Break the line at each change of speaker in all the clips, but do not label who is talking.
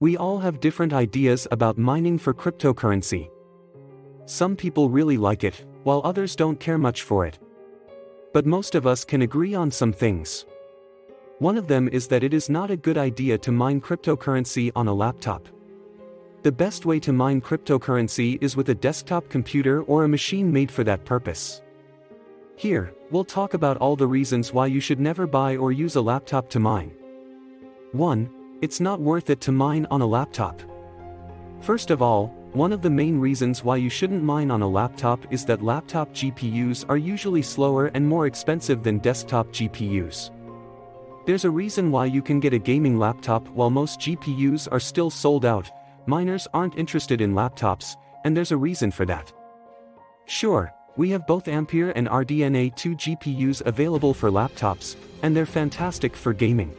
We all have different ideas about mining for cryptocurrency. Some people really like it, while others don't care much for it. But most of us can agree on some things. One of them is that it is not a good idea to mine cryptocurrency on a laptop. The best way to mine cryptocurrency is with a desktop computer or a machine made for that purpose. Here, we'll talk about all the reasons why you should never buy or use a laptop to mine. 1. It's not worth it to mine on a laptop. First of all, one of the main reasons why you shouldn't mine on a laptop is that laptop GPUs are usually slower and more expensive than desktop GPUs. There's a reason why you can get a gaming laptop while most GPUs are still sold out. Miners aren't interested in laptops, and there's a reason for that. Sure, we have both Ampere and RDNA 2 GPUs available for laptops, and they're fantastic for gaming.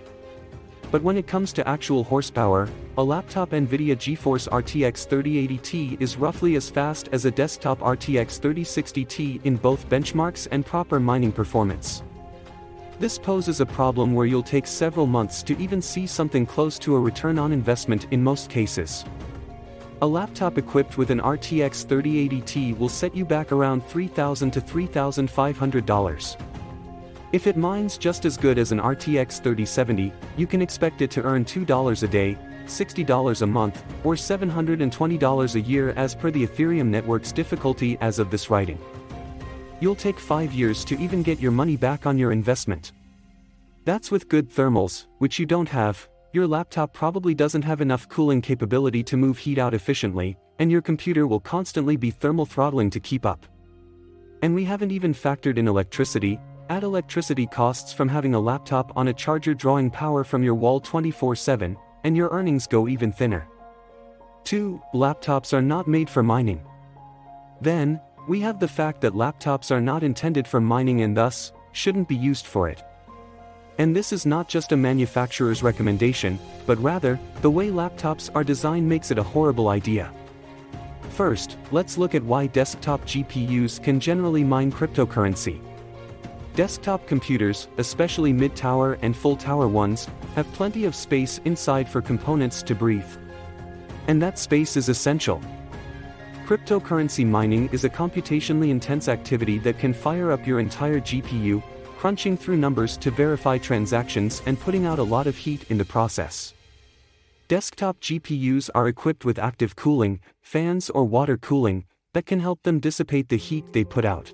But when it comes to actual horsepower, a laptop NVIDIA GeForce RTX 3080 Ti is roughly as fast as a desktop RTX 3060 Ti in both benchmarks and proper mining performance. This poses a problem where you'll take several months to even see something close to a return on investment in most cases. A laptop equipped with an RTX 3080 Ti will set you back around $3,000 to $3,500. If it mines just as good as an RTX 3070, you can expect it to earn $2 a day, $60 a month, or $720 a year as per the Ethereum network's difficulty as of this writing. You'll take 5 years to even get your money back on your investment. That's with good thermals, which you don't have. Your laptop probably doesn't have enough cooling capability to move heat out efficiently, and your computer will constantly be thermal throttling to keep up. And we haven't even factored in electricity. Add electricity costs from having a laptop on a charger drawing power from your wall 24/7, and your earnings go even thinner. 2. Laptops are not made for mining. Then, we have the fact that laptops are not intended for mining and thus, shouldn't be used for it. And this is not just a manufacturer's recommendation, but rather, the way laptops are designed makes it a horrible idea. First, let's look at why desktop GPUs can generally mine cryptocurrency. Desktop computers, especially mid-tower and full-tower ones, have plenty of space inside for components to breathe. And that space is essential. Cryptocurrency mining is a computationally intense activity that can fire up your entire GPU, crunching through numbers to verify transactions and putting out a lot of heat in the process. Desktop GPUs are equipped with active cooling, fans or water cooling, that can help them dissipate the heat they put out.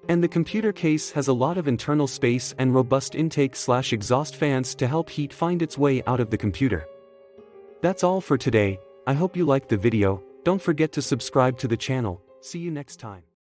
And the computer case has a lot of internal space and robust intake/exhaust fans to help heat find its way out of the computer. That's all for today. I hope you liked the video. Don't forget to subscribe to the channel. See you next time.